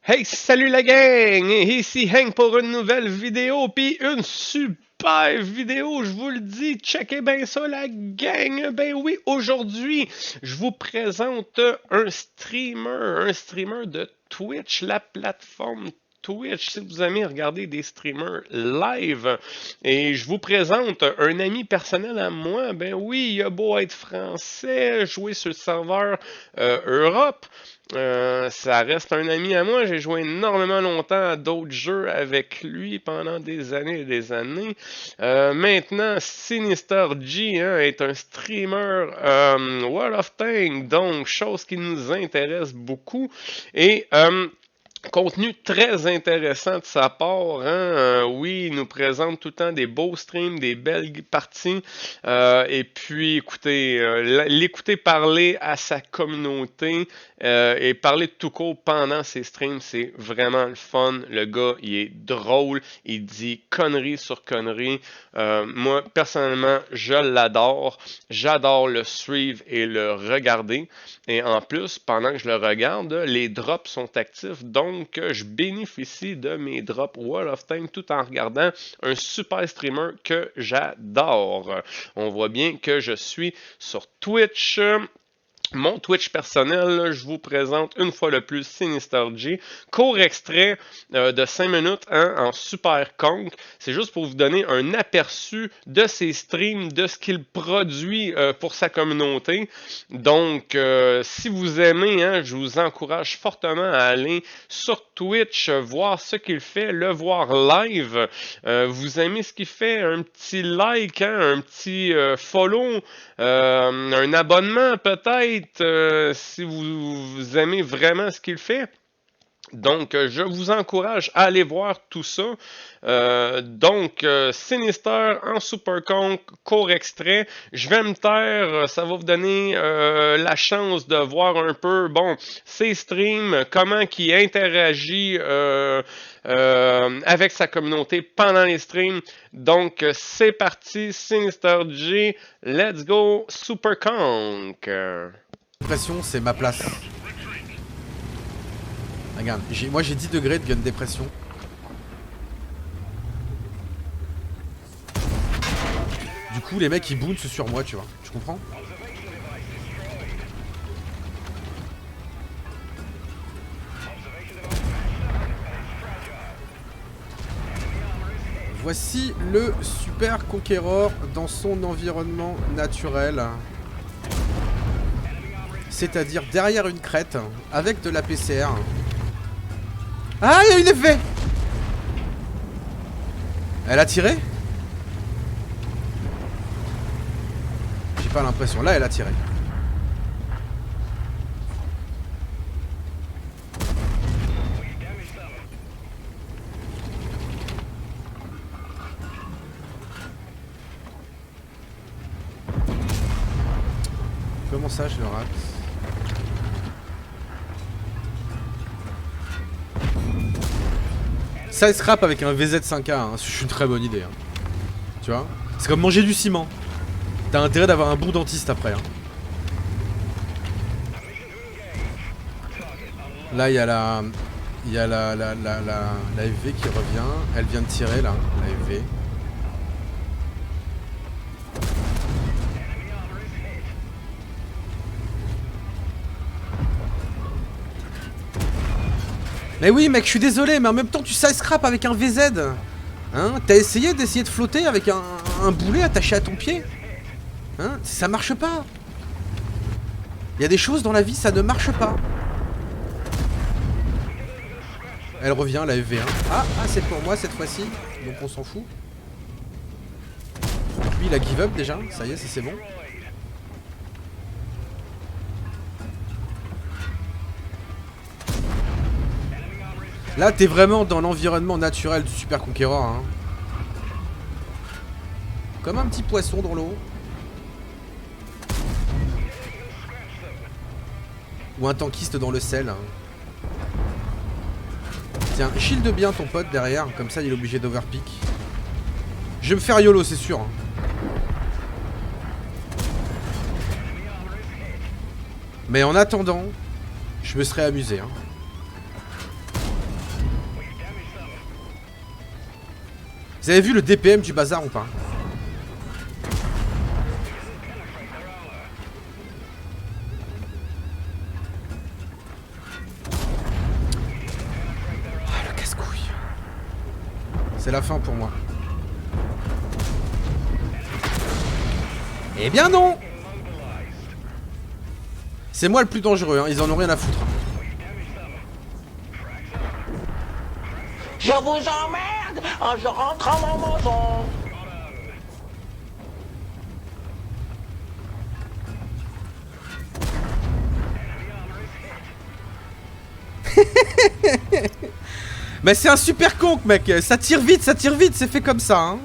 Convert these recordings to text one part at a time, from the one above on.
Hey, salut la gang! Ici Hank pour une nouvelle vidéo, puis une super vidéo, je vous le dis, checkez bien ça la gang! Ben oui, aujourd'hui, je vous présente un streamer de Twitch, la plateforme Twitch, si vous aimez regarder des streamers live. Et je vous présente un ami personnel à moi. Ben oui, il a beau être français, jouer sur le serveur Europe. Ça reste un ami à moi. J'ai joué énormément longtemps à d'autres jeux avec lui pendant des années et des années. Maintenant, Sinister G est un streamer World of Tanks, donc chose qui nous intéresse beaucoup. Et contenu très intéressant de sa part. Oui, il nous présente tout le temps des beaux streams, des belles parties. Et puis, écoutez, l'écouter parler à sa communauté et parler de tout court pendant ses streams, c'est vraiment le fun. Le gars, il est drôle, il dit conneries sur conneries. Moi, personnellement, je l'adore. J'adore le suivre et le regarder. Et en plus, pendant que je le regarde, les drops sont actifs. Donc, je bénéficie de mes drops World of Tanks tout en regardant un super streamer que j'adore. On voit bien que je suis sur Twitch. Mon Twitch personnel, je vous présente une fois le plus Sinister G. Court extrait de 5 minutes en Super Conk. C'est juste pour vous donner un aperçu de ses streams, de ce qu'il produit pour sa communauté. Donc, si vous aimez, je vous encourage fortement à aller sur Twitch, voir ce qu'il fait, le voir live. Vous aimez ce qu'il fait, un petit like, un petit follow, un abonnement peut-être. Si vous aimez vraiment ce qu'il fait. Donc, je vous encourage à aller voir tout ça. Sinister en Super Conk, court extrait. Je vais me taire, ça va vous donner la chance de voir un peu, bon, ses streams, comment il interagit avec sa communauté pendant les streams. Donc, c'est parti, Sinister G, let's go, Super Conk. Dépression, c'est ma place. Regarde, moi j'ai 10 degrés de gun dépression. Du coup, les mecs ils bouncent sur moi, tu vois. Tu comprends? Voici le Super Conqueror dans son environnement naturel. C'est-à-dire derrière une crête, avec de la PCR. Ah, il y a une effet! Elle a tiré? J'ai pas l'impression. Là, elle a tiré. Comment ça, je le rate? Ça scrap avec un VZ5A, c'est une très bonne idée. Tu vois? C'est comme manger du ciment. T'as intérêt d'avoir un bon dentiste après. Là, il y a la FV qui revient. Elle vient de tirer là, la FV. Mais oui mec, je suis désolé, mais en même temps tu sais scrap avec un VZ. Hein? T'as essayé de flotter avec un boulet attaché à ton pied? Hein? Ça marche pas. Il y a des choses dans la vie, ça ne marche pas. Elle revient, la FV1. Ah, c'est pour moi cette fois-ci, donc on s'en fout. Lui il a give up déjà, ça y est, c'est bon. Là, t'es vraiment dans l'environnement naturel du Super Conqueror. Hein. Comme un petit poisson dans l'eau. Ou un tankiste dans le sel. Hein. Tiens, shield bien ton pote derrière. Comme ça, il est obligé d'overpick. Je vais me faire YOLO, c'est sûr. Hein. Mais en attendant, je me serais amusé. Hein. Vous avez vu le DPM du bazar ou pas? Ah, le casse-couille. C'est la fin pour moi. Eh bien non! C'est moi le plus dangereux, hein. Ils en ont rien à foutre. Je vous emmerde, je rentre à la maison. Mais c'est un super conque, mec. Ça tire vite, c'est fait comme ça, hein.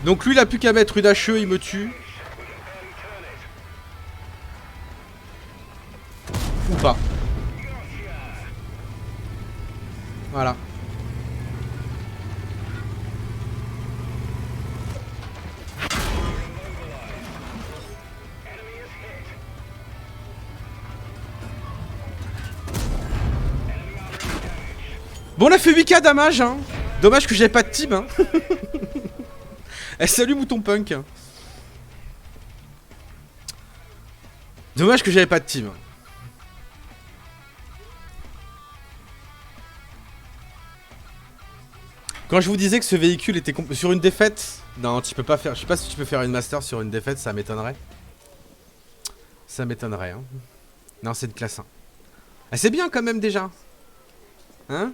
Donc lui, il a plus qu'à mettre une HE, il me tue. Ou pas. Voilà. Bon, on a fait 8K damage, hein. Dommage que j'avais pas de team, hein. Eh, salut Mouton Punk. Dommage que j'avais pas de team. Quand je vous disais que ce véhicule était sur une défaite... Non, tu peux pas faire... Je sais pas si tu peux faire une master sur une défaite, ça m'étonnerait. Ça m'étonnerait, hein. Non, c'est de classe 1. Ah, c'est bien quand même déjà. Hein?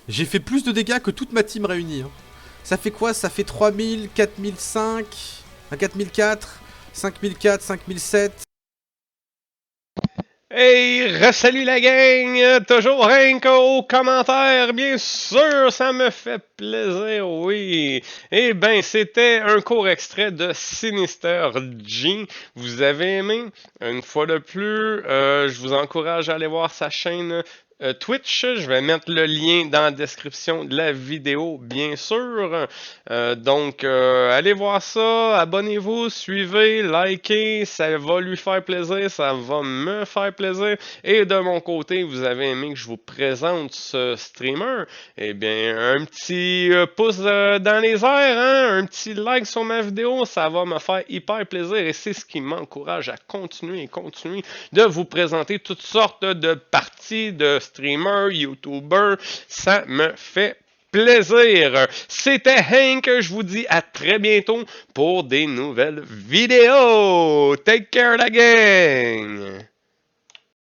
J'ai fait plus de dégâts que toute ma team réunie, hein. Ça fait quoi? Ça fait 3000, 4005, 4004, 5004, 5007. Hey, salut la gang! Toujours rien qu'aux commentaires, bien sûr, ça me fait plaisir, oui. Eh ben, c'était un court extrait de Sinister G. Vous avez aimé? Une fois de plus, je vous encourage à aller voir sa chaîne Twitch. Je vais mettre le lien dans la description de la vidéo, bien sûr. Donc, allez voir ça, abonnez-vous, suivez, likez, ça va lui faire plaisir, ça va me faire plaisir. Et de mon côté, vous avez aimé que je vous présente ce streamer? Eh bien, un petit pouce dans les airs, hein? Un petit like sur ma vidéo, ça va me faire hyper plaisir et c'est ce qui m'encourage à continuer de vous présenter toutes sortes de parties de streamers, youtubers, ça me fait plaisir. C'était Hank, je vous dis à très bientôt pour des nouvelles vidéos. Take care la gang!